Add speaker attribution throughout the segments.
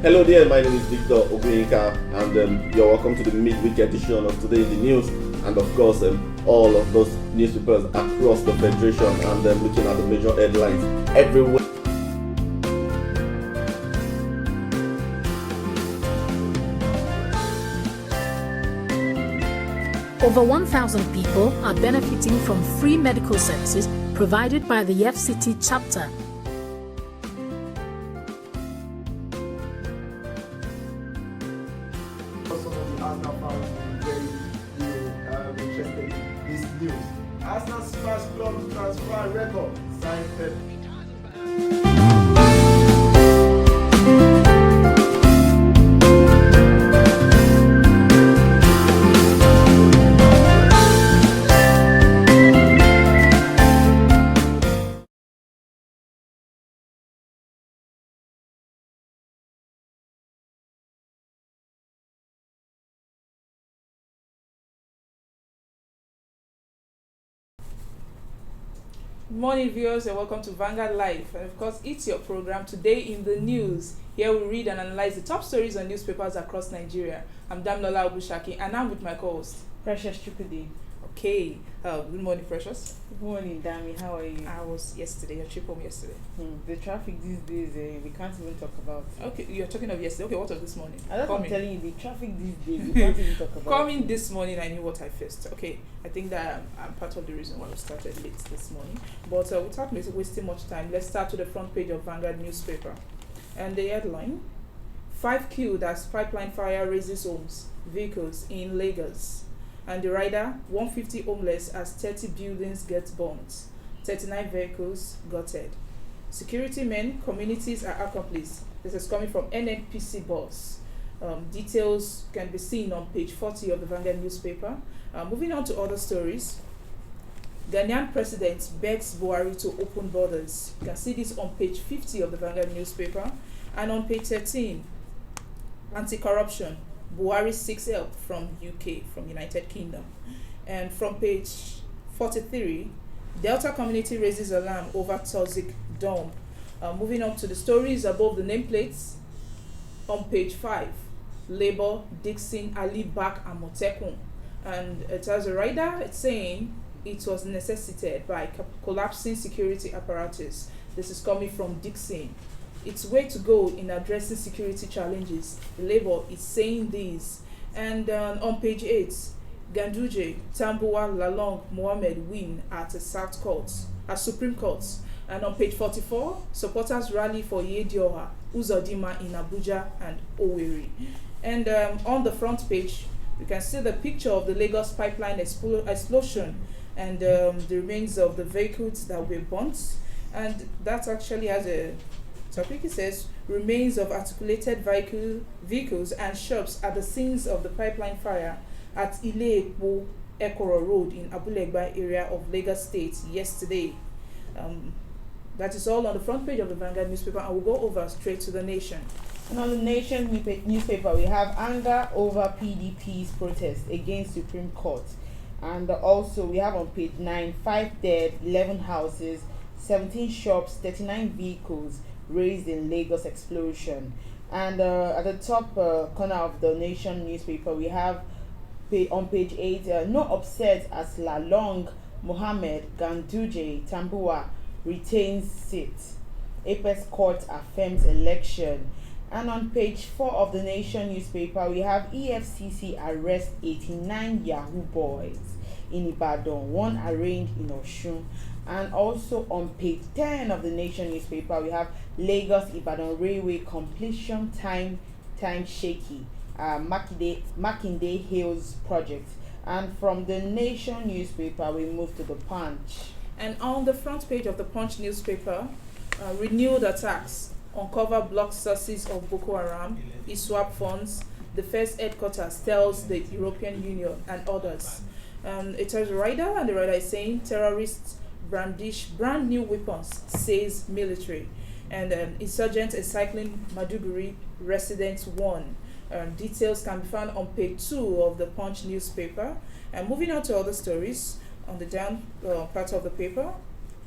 Speaker 1: Hello there, my name is Victor Oguinka, and you're welcome to the midweek edition of Today in the News, and of course, all of those newspapers across the Federation, and looking at the major headlines everywhere.
Speaker 2: Over 1,000 people are benefiting from free medical services provided by the FCT chapter.
Speaker 3: Some of the Arsenal fans will be very interested in this news. Arsenal smash club transfer record signed Pep.
Speaker 4: Good morning, viewers, and welcome to Vanguard Live. And of course, it's your program Today in the News. Here we read and analyze the top stories on newspapers across Nigeria. I'm Damlola Obushaki, and I'm with my co-host,
Speaker 5: Precious Chukudi.
Speaker 4: Okay. Good morning, Precious.
Speaker 5: Good morning, Dami. How are you?
Speaker 4: I was yesterday. I trip home yesterday.
Speaker 5: The traffic these days, we can't even talk about.
Speaker 4: Okay, you're talking of yesterday. Okay, what was this morning?
Speaker 5: I'm telling you, the traffic these days, we can't even talk about.
Speaker 4: Coming this morning, I knew what I faced. Okay, I think that I'm part of the reason why we started late this morning. But without wasting much time, let's start with the front page of Vanguard newspaper. And the headline, 5 killed as pipeline fire raises homes, vehicles in Lagos. And the rider, 150 homeless as 30 buildings get burnt, 39 vehicles gutted. Security men, communities are accomplices. This is coming from NNPC boss. Details can be seen on page 40 of the Vanguard newspaper. Moving on to other stories. Ghanaian president begs Buhari to open borders. You can see this on page 50 of the Vanguard newspaper. And on page 13, anti-corruption. Buhari seeks help from UK, from United Kingdom. And from page 43, Delta community raises alarm over toxic dump. Moving on to the stories above the nameplates. On page 5, Labour, Dixon, Ali back Amotekun. And it has a rider, it's saying it was necessitated by collapsing security apparatus. This is coming from Dixon. It's way to go in addressing security challenges. Labour is saying this. And on page 8, Ganduje, Tambuwa, Lalong, Mohammed win at Supreme Court. And on page 44, supporters rally for Yedioha, Uzodima in Abuja and Owerri. And on the front page, you can see the picture of the Lagos pipeline explosion and the remains of the vehicles that were burnt. And that actually has a topic. It says remains of articulated vehicles and shops at the scenes of the pipeline fire at Ile-Epo Ekoro Road in Abulegba area of Lagos State yesterday. That is all on the front page of the Vanguard newspaper, and we'll go over straight to the Nation.
Speaker 5: And on the Nation newspaper, we have anger over PDP's protest against Supreme Court. And also we have on page 9, 5 dead, 11 houses, 17 shops, 39 vehicles raised in Lagos explosion. And at the top corner of the Nation newspaper, we have on page 8, no upset as Lalong, Mohammed, Ganduje, Tambuwa retains seat. Apex Court affirms election. And on page 4 of the Nation newspaper, we have EFCC arrest 89 Yahoo boys in Ibadan, one arraigned in Osun. And also on page 10 of the Nation newspaper, we have Lagos-Ibadan Railway completion time shaky. Makinde Hills project. And from the Nation newspaper, we move to the Punch.
Speaker 4: And on the front page of the Punch newspaper, renewed attacks uncover blocked sources of Boko Haram, ISWAP funds, the first headquarters tells the European Union and others. It has a rider, and the rider is saying terrorists brandish brand new weapons, says military. And insurgents encircling Maduguri residents warn. Details can be found on page 2 of the Punch newspaper. And moving on to other stories, on the down part of the paper,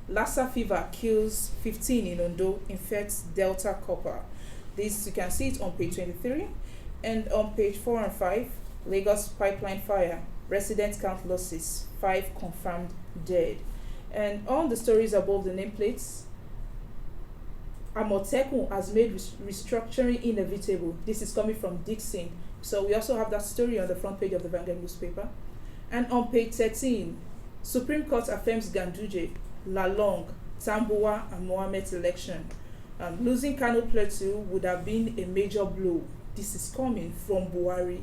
Speaker 4: Lassa fever kills 15 in Ondo, infects Delta copper. This you can see it on page 23, and on page 4 and 5, Lagos pipeline fire, resident count losses, 5 confirmed dead. And all the stories above the nameplates, Amotekun has made restructuring inevitable. This is coming from Dixon. So we also have that story on the front page of the Vanguard newspaper. And on page 13, Supreme Court affirms Ganduje, Lalong, Tambuwa, and Mohammed's election. Losing Kano Plateau would have been a major blow. This is coming from Buhari.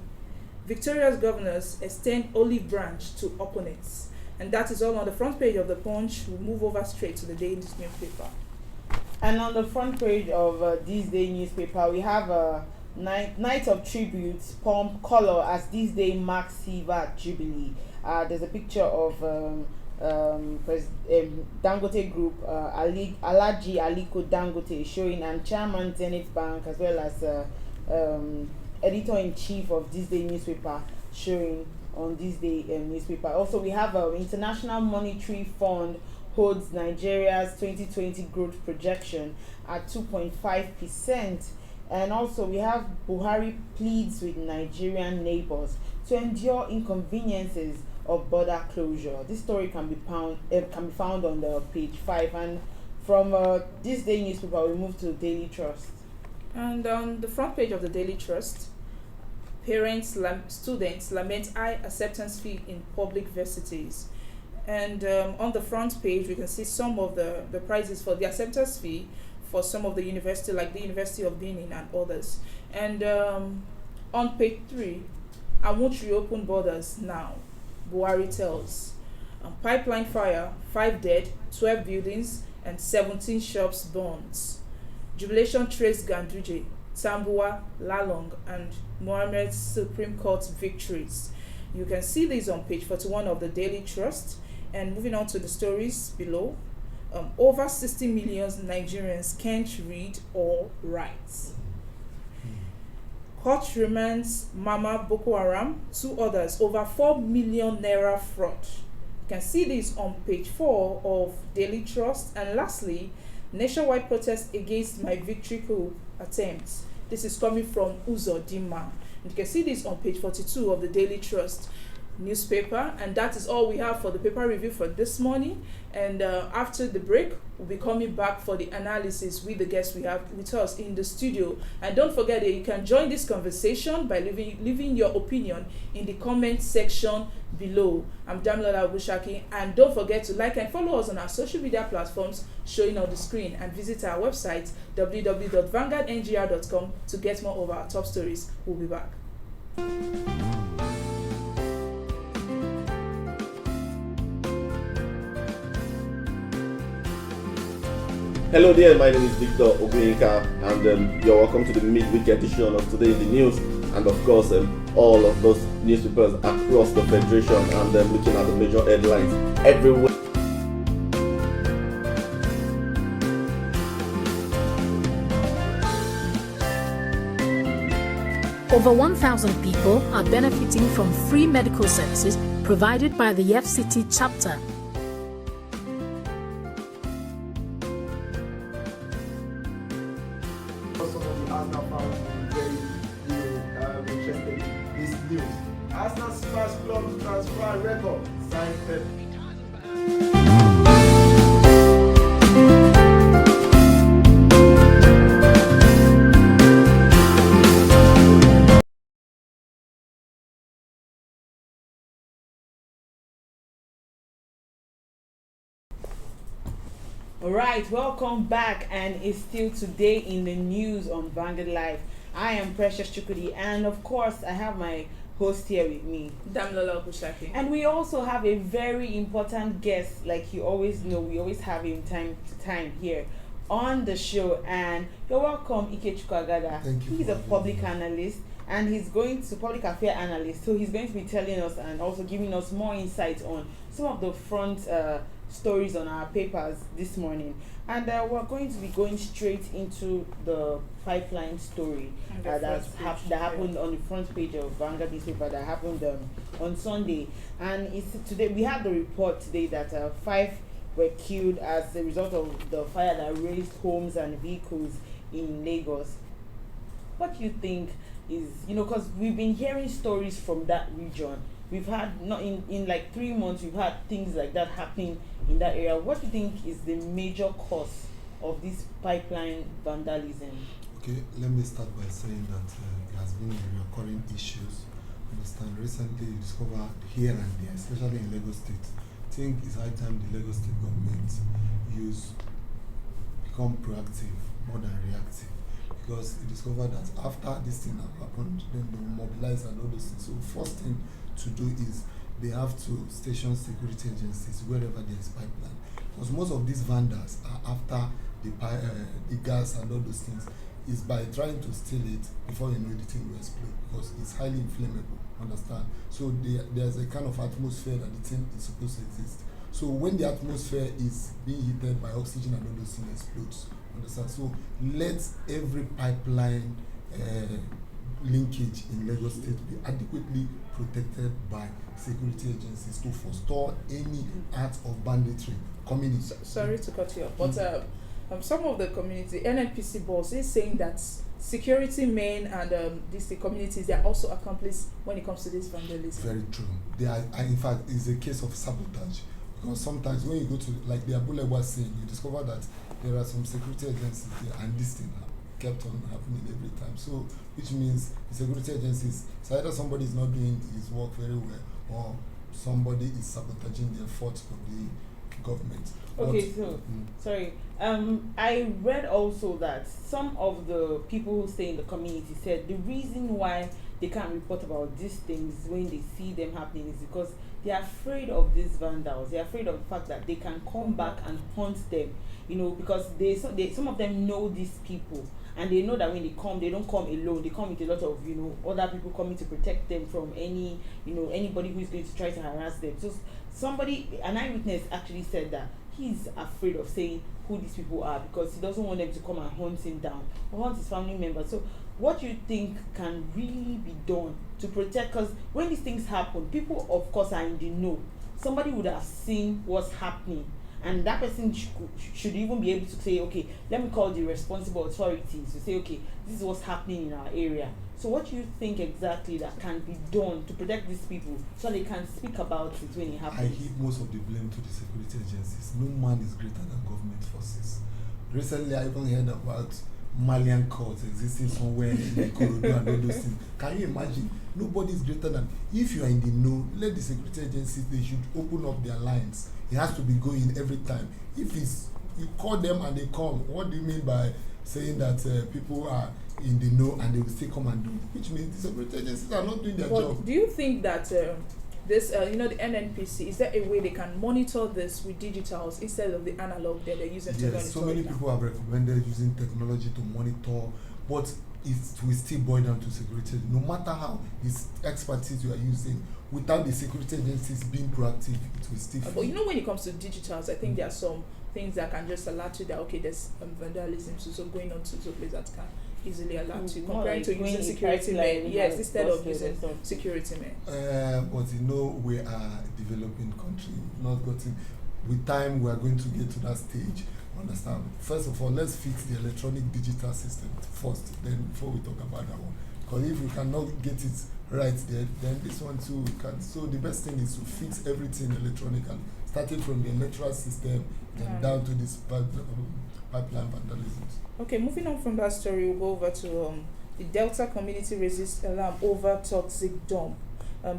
Speaker 4: Victorious governors extend olive branch to opponents. And that is all on the front page of the Punch. We'll move over straight to the Daily newspaper.
Speaker 5: And on the front page of this day newspaper, we have a night of tributes, pomp, color as this day marks Silver Jubilee. There's a picture of Dangote Group, Alaji Aliko Dangote showing, and Chairman Zenith Bank, as well as editor-in-chief of this day newspaper showing on this day newspaper. Also, we have International Monetary Fund holds Nigeria's 2020 growth projection at 2.5%. And also we have Buhari pleads with Nigerian neighbors to endure inconveniences of border closure. This story can be found on the page 5. And from this day newspaper, we move to Daily Trust.
Speaker 4: And on the front page of the Daily Trust, parents, students lament high acceptance fee in public universities. And on the front page, we can see some of the prices for the acceptance fee for some of the university, like the University of Benin and others. And on page 3, I won't reopen borders now, Buhari tells. Pipeline fire, 5 dead, 12 buildings, and 17 shops burnt. Jubilation traced Ganduje, Tambuwa, Lalong, and Mohammed's Supreme Court victories. You can see these on page 41 of the Daily Trust. And moving on to the stories below, over 60 million Nigerians can't read or write. Court remands Mama Boko Haram, 2 others, over 4 million naira fraud. You can see this on page 4 of Daily Trust. And lastly, nationwide protest against my victory coup attempts. This is coming from Uzo Dima. And you can see this on page 42 of the Daily Trust newspaper. And that is all we have for the paper review for this morning. And after the break, we'll be coming back for the analysis with the guests we have with us in the studio. And don't forget that you can join this conversation by leaving your opinion in the comment section below. I'm Damilola Ogushaki, and don't forget to like and follow us on our social media platforms showing on the screen, and visit our website www.vanguardngr.com to get more of our top stories. We'll be back.
Speaker 1: Hello there, my name is Victor Oguinka, and you're welcome to the midweek edition of Today in the News, and of course all of those newspapers across the Federation, and looking at the major headlines everywhere.
Speaker 2: Over 1,000 people are benefiting from free medical services provided by the FCT chapter.
Speaker 3: Some of the Arsenal fans very interested in this news. Arsenal smash club transfer record signed Pep.
Speaker 5: Alright, welcome back, and it's still Today in the News on Vanguard Live. I am Precious Chukudi, and of course I have my host here with me,
Speaker 4: Damilola Ogushaki.
Speaker 5: and we also have a very important guest. Like you always know, we always have him time to time here on the show, and you're welcome, Ikechukwu Agada.
Speaker 6: Thank you
Speaker 5: He's
Speaker 6: for
Speaker 5: a
Speaker 6: having
Speaker 5: public
Speaker 6: me.
Speaker 5: analyst, and he's going to public affairs analyst, so he's going to be telling us and also giving us more insights on some of the front stories on our papers this morning. And we're going to be going straight into the pipeline story that happened on the front page of Vanguard newspaper, that happened on Sunday. And it's today we had the report today that 5 were killed as a result of the fire that razed homes and vehicles in Lagos. what do you think is, because we've been hearing stories from that region. We've had, not in like 3 months, we've had things like that happening in that area. What do you think is the major cause of this pipeline vandalism?
Speaker 6: Okay, let me start by saying that it has been a recurring issues. Understand, recently you discover here and there, especially in Lagos State. I think it's high time the Lagos State government become proactive more than reactive, because you discover that after this thing happened, then they mobilize and all those things. So first thing to do is they have to station security agencies wherever there is pipeline, because most of these vandals are after the gas and all those things is by trying to steal it before the thing will explode, because it's highly inflammable. Understand? So there's a kind of atmosphere that the thing is supposed to exist. So when the atmosphere is being heated by oxygen and all those things explodes. Understand? So let every pipeline linkage in Lagos State be adequately protected by security agencies to forestall any act of banditry coming in.
Speaker 4: Sorry to cut you off, but some of the community, NNPC boss is saying that security men and the communities, they are also accomplices when it comes to this vandalism.
Speaker 6: Very true. They are, in fact, it's a case of sabotage, because sometimes when you go to, like the Abuja was saying, you discover that there are some security agencies there, and this thing kept on happening every time. So, which means the security agencies, so either somebody is not doing his work very well, or somebody is sabotaging the efforts of the government.
Speaker 5: Okay, sorry. I read also that some of the people who stay in the community said the reason why they can't report about these things when they see them happening is because they are afraid of these vandals. They are afraid of the fact that they can come back and haunt them, because some of them know these people, and they know that when they come, they don't come alone. They come with a lot of, other people coming to protect them from anybody who is going to try to harass them. So an eyewitness actually said that he's afraid of saying who these people are, because he doesn't want them to come and hunt him down or hunt his family members. So what do you think can really be done to protect? Because when these things happen, people of course are in the know. Somebody would have seen what's happening, and that person should even be able to say, okay, let me call the responsible authorities to say, okay, this is what's happening in our area. So what do you think exactly that can be done to protect these people so they can speak about it when it happens?
Speaker 6: I heap most of the blame to the security agencies. No man is greater than government forces. Recently, I even heard about Malian courts existing somewhere in Ikorodu and all those things. Can you imagine? Nobody is greater than. If you are in the know, let the security agencies, they should open up their lines. It has to be going every time. If you call them and they come, what do you mean by saying that people are in the know and they will still come and do it? Which means the security agencies are not doing their job.
Speaker 4: Do you think that this, the NNPC, is there a way they can monitor this with digitals instead of the analog that they're using to monitor?
Speaker 6: Yes, so many people have recommended using technology to monitor, but it will still boil down to security. No matter how this expertise you are using, without the security agencies being proactive, it will still fail.
Speaker 4: But when it comes to digitals, I think there are some things that can just alert you that, okay, there's vandalism so going on to place that can easily alert you, compared to using security men. Yes, instead of using security men.
Speaker 6: But we are a developing country. Not gotten. With time, we are going to get to that stage. Understand? First of all, let's fix the electronic digital system first, then before we talk about that one. Because if we cannot get it right there, then this one too we can. So the best thing is to fix everything electronically, starting from the electoral system and down to this pipeline vandalism.
Speaker 4: Okay, moving on from that story, we'll go over to the Delta community raises alarm over toxic dump.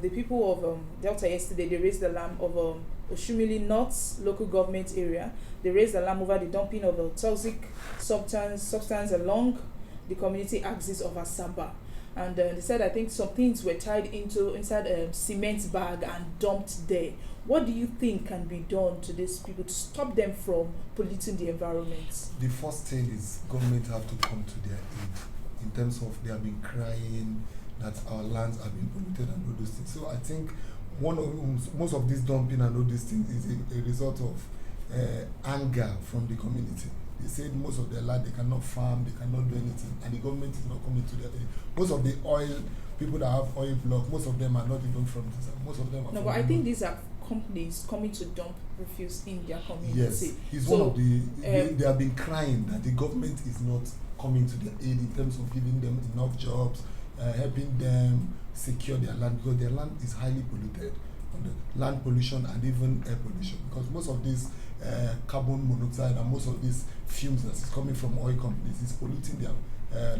Speaker 4: The people of Delta yesterday, they raised the alarm of Oshumili North local government area. They raised the alarm over the dumping of a toxic substance along the community axis of Asaba. And they said, I think some things were tied inside a cement bag and dumped there. What do you think can be done to these people to stop them from polluting the environment?
Speaker 6: The first thing is government have to come to their aid in terms of they have been crying that our lands have been polluted and all those things. So I think most of this dumping and all these things is a result of anger from the community. They said most of their land they cannot farm, they cannot do anything, and the government is not coming to their aid. Most of the oil people that have oil block, most of them are not even from this. Most of them are.
Speaker 4: No, but I think these are companies coming to dump refuse in their community.
Speaker 6: Yes, it's
Speaker 4: So,
Speaker 6: one of they have been crying that the government is not coming to their aid in terms of giving them enough jobs, helping them secure their land, because their land is highly polluted, on the land pollution and even air pollution, because most of this carbon monoxide and most of these fumes that is coming from oil companies is polluting their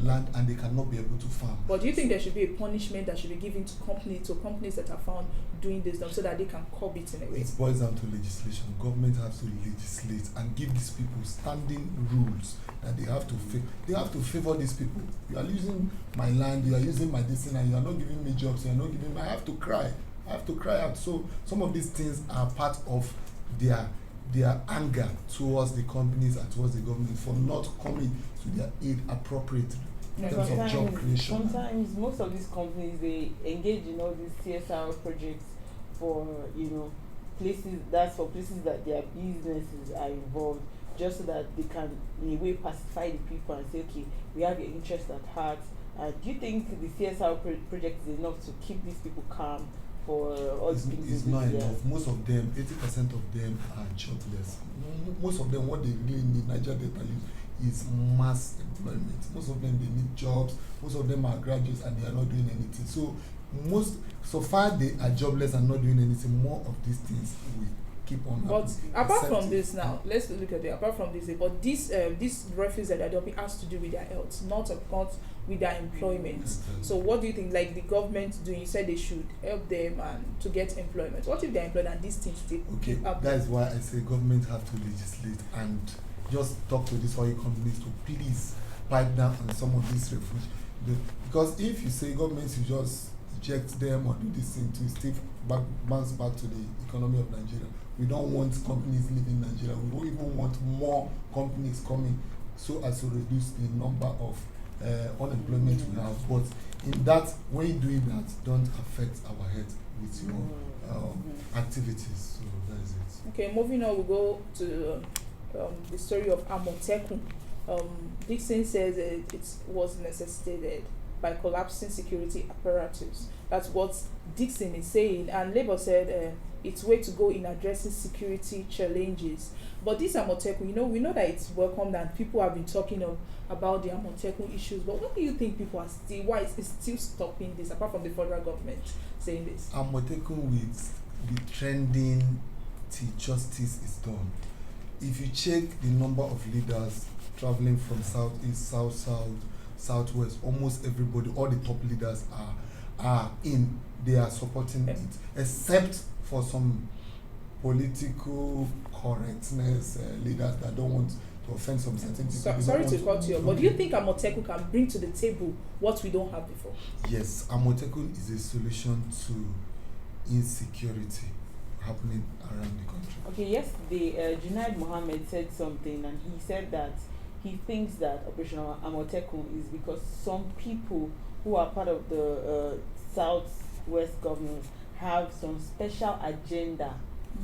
Speaker 6: land, and they cannot be able to farm.
Speaker 4: But do you think there should be a punishment that should be given to companies that are found doing this so that they can curb it in a way?
Speaker 6: It boils down to legislation. Government has to legislate and give these people standing rules that they have to favor these people. You are using my land, you are using my destiny, and you are not giving me jobs, you are not giving me, I have to cry out. So some of these things are part of their anger towards the companies and towards the government for not coming to their aid appropriately in terms of job creation.
Speaker 5: Sometimes most of these companies, they engage in all these CSR projects for places that their businesses are involved, just so that they can in a way pacify the people and say, okay, we have your interest at heart. Do you think the CSR project is enough to keep these people calm for all these things?
Speaker 6: It's not enough. Most of them, 80% of them are jobless. Most of them, what they really need, Niger Delta Youth, is mass employment. Most of them, they need jobs. Most of them are graduates and they are not doing anything. So far they are jobless and not doing anything. More of these things will keep on
Speaker 4: But
Speaker 6: happening.
Speaker 4: apart from this now, let's look at it. Apart from this, but this refuse that they're dumping has to do with their health, not with their employment.
Speaker 6: Exactly.
Speaker 4: So what do you think, like the government doing? You said they should help them and to get employment. What if they're employed and these things still
Speaker 6: Okay,
Speaker 4: up?
Speaker 6: that is why I say government have to legislate and just talk to these oil companies to please pipe down on some of these refuge. Because if you say government should just eject them or do this thing to still bounce back to the economy of Nigeria, we don't want companies leaving Nigeria. We don't even want more companies coming so as to reduce the number of unemployment we have. But in that, when you're doing that, don't affect our health with your activities. So that is it.
Speaker 4: Okay, moving on, we go to the story of Amotekun. Dixon says it was necessitated by collapsing security apparatus. That's what Dixon is saying, and Labour said it's way to go in addressing security challenges. But this Amotekun, we know that it's welcomed and people have been talking about the Amotekun issues. But what do you think people are why is still stopping this, apart from the federal government saying this?
Speaker 6: Amotekun will be trending till justice is done. If you check the number of leaders traveling from southeast, southwest, almost everybody, all the top leaders they are supporting it, except for some political correctness leaders that don't want to offend some certain people.
Speaker 4: Sorry to cut you, but do you think Amotekun can bring to the table what we don't have before?
Speaker 6: Yes, Amotekun is a solution to insecurity happening around the country.
Speaker 5: Okay, yesterday, Junaid Mohammed said something, and he said that he thinks that Operation Amotekun is because some people who are part of the Southwest government have some special agenda.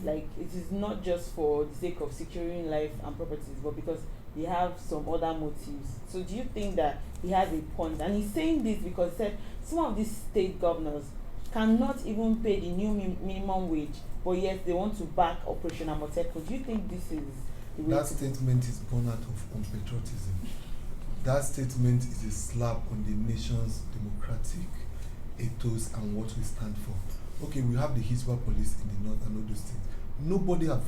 Speaker 5: Like, it is not just for the sake of securing life and properties, but because they have some other motives. So do you think that he has a point? And he's saying this because he said some of these state governors cannot even pay the new minimum wage, but yet they want to back Operation Amotekun. Do you think this is the way
Speaker 6: that statement is born out of unpatriotism? That statement is a slap on the nation's democratic ethos and what we stand for. Okay, we have the Hisba police in the north and all those things. Nobody have.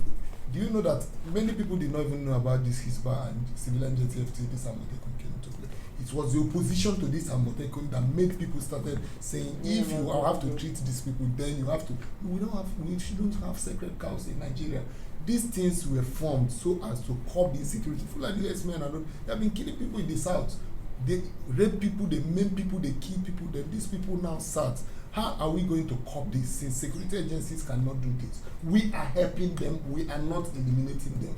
Speaker 6: Do you know that many people did not even know about this Hisba and civilian JTF this Amotekun came into play? It was the opposition to this Amotekun that made people started saying, if you have to treat these people, then you have to. We shouldn't have sacred cows in Nigeria. These things were formed so as to curb insecurity. Fulani US men they have been killing people in the south. They rape people, they maim people, they kill people. Then these people now sat. How are we going to curb this since security agencies cannot do this? We are helping them, we are not eliminating them.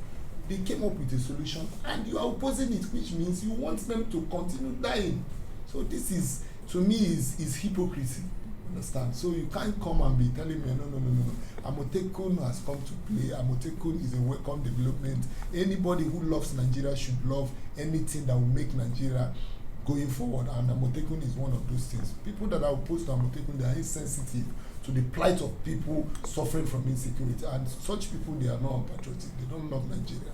Speaker 6: They came up with a solution and you are opposing it, which means you want them to continue dying. So this is, to me, is hypocrisy. Understand? So you can't come and be telling me, no. Amotekun has come to play. Amotekun is a welcome development. Anybody who loves Nigeria should love anything that will make Nigeria going forward, and Amotekun is one of those things. People that are opposed to Amotekun, they are insensitive to the plight of people suffering from insecurity. And such people, they are not patriotic. They don't love Nigeria.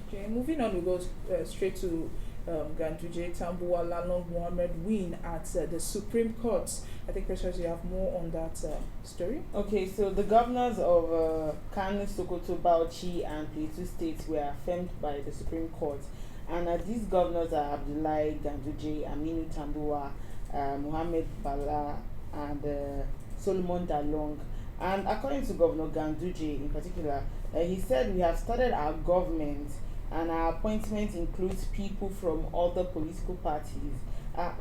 Speaker 4: Okay, moving on, we go straight to Ganduje, Tambuwal, Lalong Mohammed win at the Supreme Court. I think, Precious, you have more on that story.
Speaker 5: Okay, so the governors of Kano, Sokoto, Bauchi, and Plateau states were affirmed by the Supreme Court. And these governors are Abdullahi Ganduje, Aminu Tambuwal, Mohammed Bala, and Solomon Dalong. And according to Governor Ganduje in particular, he said, "We have started our government and our appointment includes people from other political parties."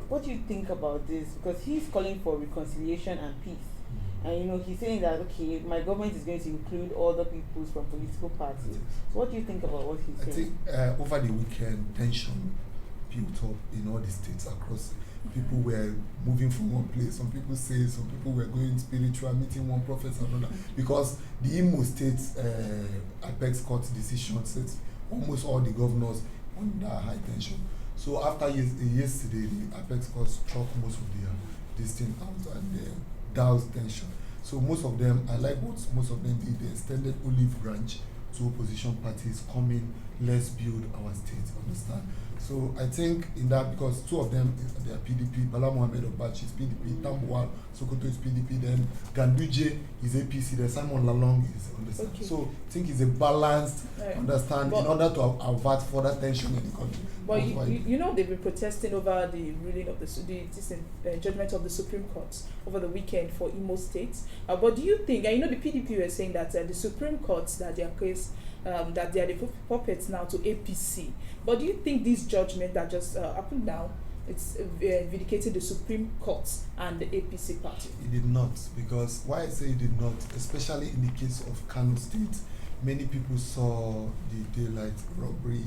Speaker 5: What do you think about this? Because he's calling for reconciliation and peace. And he's saying that, okay, my government is going to include other people from political parties. So what do you think about what he's saying?
Speaker 6: I think over the weekend, tension built up in all the states across. People were moving from one place. Some people say some people were going spiritual, meeting one prophet and another. Because the Imo State Apex Court decision set almost all the governors under high tension. So after yesterday, the Apex Court struck most of their this thing out and doused tension. So most of them, I like what most of them did. They extended olive branch to opposition parties. Come in, let's build our state. Understand? So I think in that, because two of them they are PDP. Bala Mohammed of Bauchi is PDP. Tambuwal Sokoto is PDP. Then Ganduje is APC. Then Simon Lalong is understand. Okay. So I think it's a balanced understand in order to avert further tension in the country.
Speaker 4: But they've been protesting over the ruling of the judgment of the Supreme Court over the weekend for Imo State. But do you think, the PDP were saying that the Supreme Court, that their case, that they are the puppets now to APC. But do you think this judgment that just happened now, it's vindicated the Supreme Court and the APC party?
Speaker 6: It did not, because why I say it did not, especially in the case of Kano State, many people saw the daylight robbery,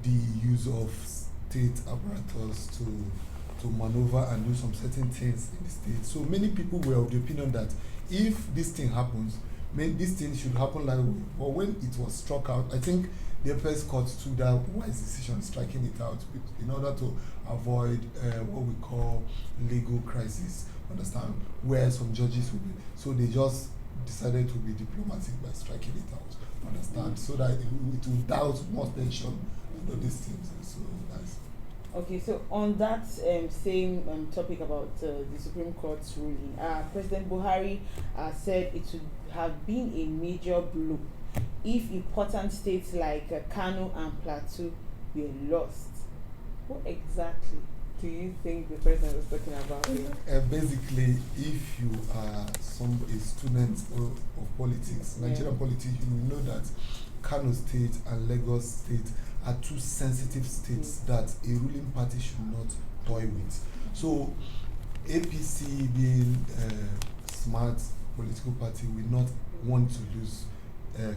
Speaker 6: the use of state apparatus to maneuver and do some certain things in the state. So many people were of the opinion that if this thing happens, this thing should happen like, but when it was struck out, I think the Apex Court took that wise decision, striking it out in order to avoid what we call legal crisis, understand, where some judges will be. So they just decided to be diplomatic by striking it out, understand, so that it will douse more tension and all these things. So that's
Speaker 5: okay. So on that same topic about the Supreme Court's ruling, President Buhari said it would have been a major blow if important states like Kano and Plateau were lost. What exactly do you think the president was talking about here?
Speaker 6: Basically, if you are a student of politics, Nigerian politics, you will know that Kano State and Lagos State are two sensitive states that a ruling party should not toy with. So, APC being a smart political party will not want to lose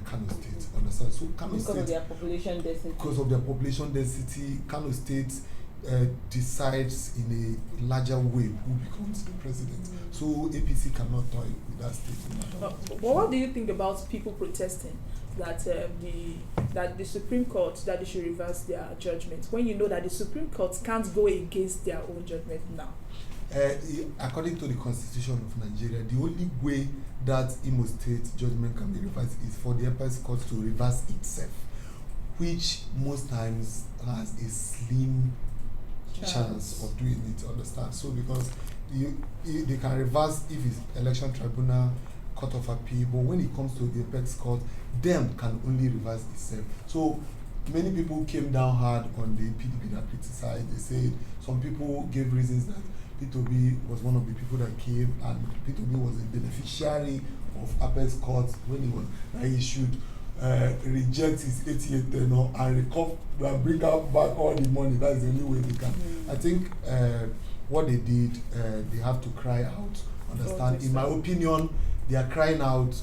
Speaker 6: Kano State. Understand? So Kano
Speaker 5: because
Speaker 6: State,
Speaker 5: of their population density.
Speaker 6: Because of their population density, Kano State decides in a larger way who becomes the president. So APC cannot toy with that state.
Speaker 4: But what do you think about people protesting that the Supreme Court, that they should reverse their judgment, when you know that the Supreme Court can't go against their own judgment now?
Speaker 6: According to the Constitution of Nigeria, the only way that Imo State judgment can be reversed is for the Apex Court to reverse itself, which most times has a slim chance of doing it, understand? So because they can reverse if it's election tribunal, court of appeal, but when it comes to the Apex Court, them can only reverse itself. So many people came down hard on the PDP that criticized. They said some people gave reasons that P2B was one of the people that came, and P2B was a beneficiary of Apex Court when he should reject his 88 tenure and recover and bring out back all the money. That's the only way they can. I think what they did, they have to cry out. Understand? In my opinion, their crying out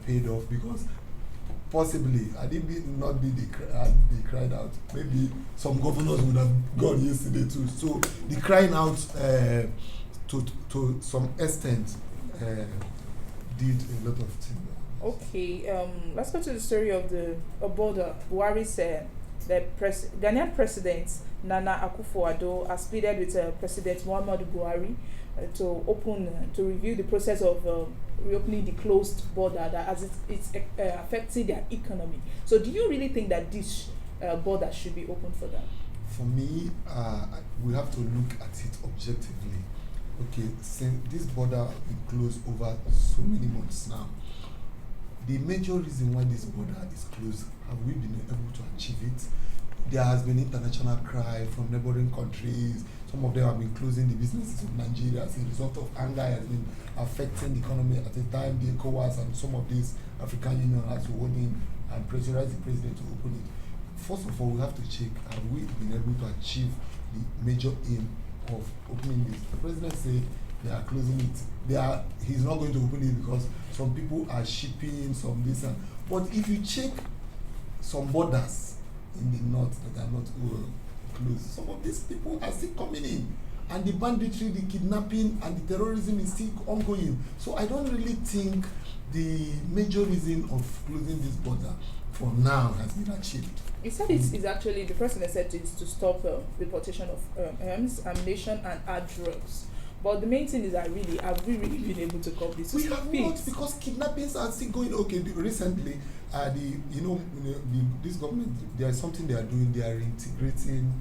Speaker 6: paid off, because possibly, I did not be they cried out. Maybe some governors would have gone yesterday too. So the crying out to some extent did a lot of things.
Speaker 4: Okay, let's go to the story of the border. Buhari said the Ghanaian President Nana Akufo-Addo has pleaded with President Muhammadu Buhari to review the process of reopening the closed border that as it's affecting their economy. So do you really think that this border should be open for them?
Speaker 6: For me, we have to look at it objectively. Okay, since this border has been closed over so many months now, the major reason why this border is closed, have we been able to achieve it? There has been international cry from neighboring countries. Some of them have been closing the businesses of Nigeria as a result of anger has been affecting the economy. At the time, the ECOWAS and some of these African Union has to hold in and pressurize the president to open it. First of all, we have to check, have we been able to achieve the major aim of opening this? The president said they are closing it. He's not going to open it because some people are shipping some this and. But if you check some borders in the north that are not closed, some of these people are still coming in, and the banditry, the kidnapping, and the terrorism is still ongoing. So I don't really think the major reason of closing this border for now has been achieved.
Speaker 4: He said it's actually, the president said it's to stop the importation of arms, ammunition, and hard drugs. But the main thing is that really, have we really been able to cope this?
Speaker 6: We have not, because kidnappings are still going. Okay, recently, this government, there is something they are doing. They are integrating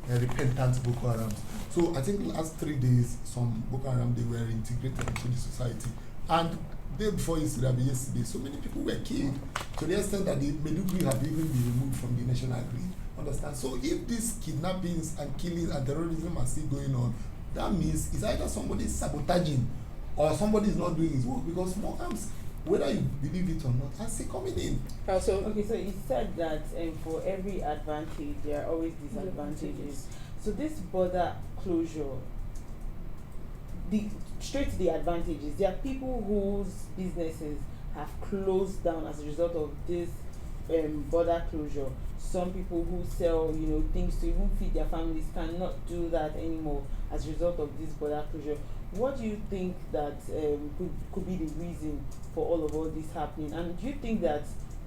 Speaker 6: repentant Boko Haram. So I think last 3 days, some Boko Haram, they were integrated into the society. And day before yesterday, so many people were killed to the extent that the Medugri have even been removed from the national grid. Understand? So if these kidnappings and killings and terrorism are still going on, that means it's either somebody is sabotaging or somebody is not doing his work, because more arms, whether you believe it or not, are still coming in.
Speaker 5: Okay, so you said that for every advantage there are always disadvantages. So this border closure, straight to the advantages, there are people whose businesses have closed down as a result of this border closure. Some people who sell, things to even feed their families cannot do that anymore as a result of this border closure. What do you think that could be the reason for all this happening? And do you think that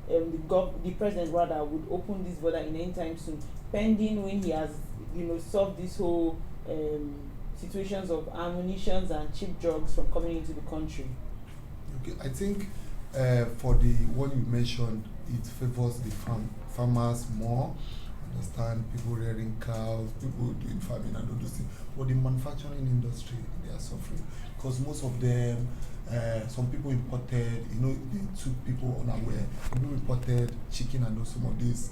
Speaker 5: the president rather would open this border in any time soon, pending when he has, solved this whole situations of ammunitions and cheap drugs from coming into the country?
Speaker 6: Okay, I think for the one you mentioned, it favors the farmers more. Understand, people rearing cows, people doing farming and all those things. But the manufacturing industry, they are suffering because most of them, some people imported, they took people unaware. People imported chicken and some of these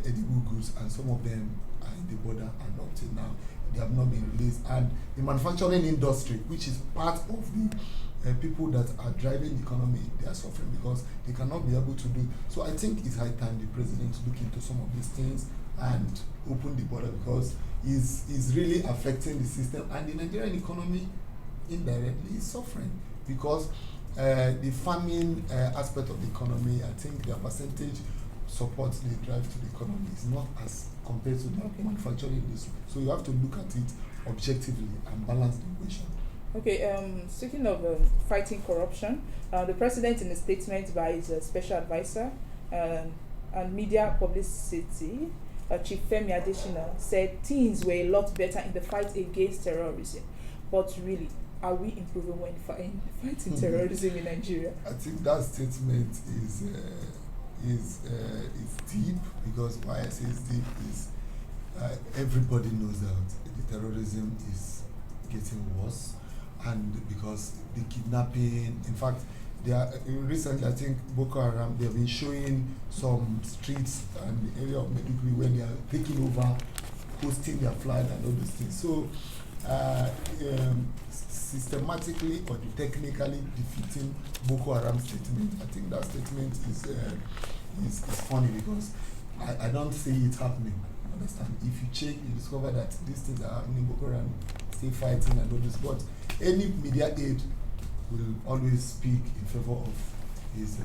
Speaker 6: edible goods, and some of them are in the border and up till now they have not been released. And the manufacturing industry, which is part of the people that are driving the economy, they are suffering because they cannot be able to do. So I think it's high time the president look into some of these things and open the border, because it's really affecting the system, and the Nigerian economy indirectly is suffering because the farming aspect of the economy, I think their percentage supports the drive to the economy is not as compared to the manufacturing industry. So you have to look at it objectively and balance the equation.
Speaker 4: Okay, speaking of fighting corruption, the president, in a statement by his special advisor and media publicity, Chief Femi Adesina, said things were a lot better in the fight against terrorism. But really, are we improving when fighting terrorism in Nigeria?
Speaker 6: I think that statement is deep, because why I say it's deep is everybody knows that the terrorism is getting worse. And because the kidnapping, in fact, recently I think Boko Haram, they have been showing some streets and the area of Meduguri where they are taking over, hosting their flight and all those things. So systematically or technically defeating Boko Haram statement, I think that statement is funny, because I don't see it happening. Understand? If you check, you discover that these things are happening. Boko Haram still fighting and all this, but any media aid will always speak in favor of his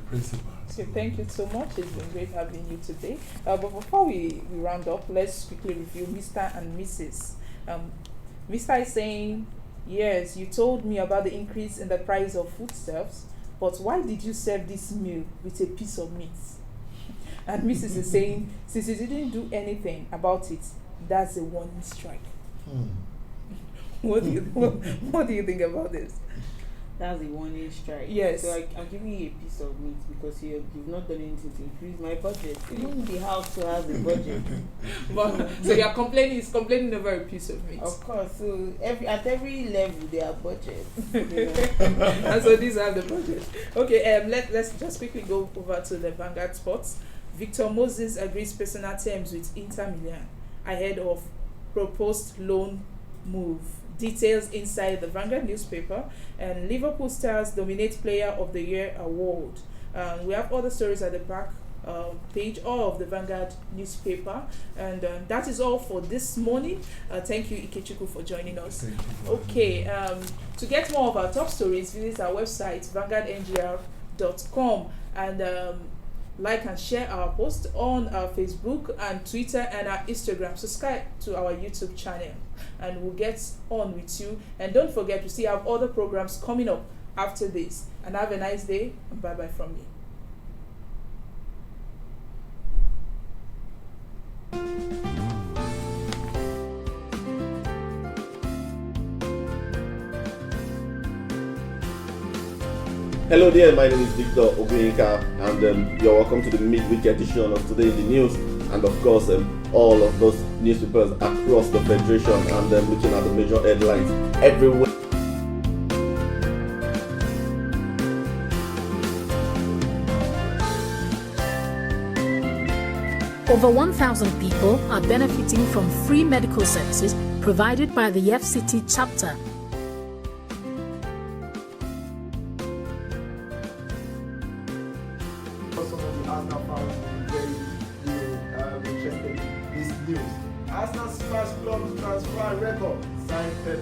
Speaker 6: principles.
Speaker 4: Okay, thank you so much. It's been great having you today. But before we round up, let's quickly review Mr. and Mrs. Mr. is saying, yes, you told me about the increase in the price of foodstuffs, but why did you serve this meal with a piece of meat? And Mrs. is saying, since you didn't do anything about it, that's a warning strike. What do you think about this?
Speaker 5: That's a warning strike.
Speaker 4: Yes.
Speaker 5: So I'm giving you a piece of meat because you've not done anything to increase my budget. Even the house still has a budget.
Speaker 4: But, so you're complaining, he's complaining over a piece of meat.
Speaker 5: Of course. So at every level there are budgets. You know?
Speaker 4: And so these are the budget. Okay, let's just quickly go over to the Vanguard Sports. Victor Moses agrees personal terms with Inter Milan ahead of proposed loan move. Details inside the Vanguard newspaper. And Liverpool stars dominate Player of the Year award. We have other stories at the back page of the Vanguard newspaper. And that is all for this morning. Thank you, Ikechukwu, for joining us. Okay, to get more of our top stories, visit our website, vanguardngr.com, and like and share our post on our Facebook and Twitter and our Instagram. Subscribe to our YouTube channel, and we'll get on with you. And don't forget, we still have other programs coming up after this. And have a nice day, and bye-bye from me.
Speaker 1: Hello there, my name is Victor Ogunyika, and you're welcome to the midweek edition of Today in the News, and of course all of those newspapers across the Federation, and looking at the major headlines everywhere.
Speaker 2: Over 1,000 people are benefiting from free medical services provided by the FCT chapter.
Speaker 3: Some of the Arsenal fans will be very interested in this news. Arsenal smash club transfer record signed Pep.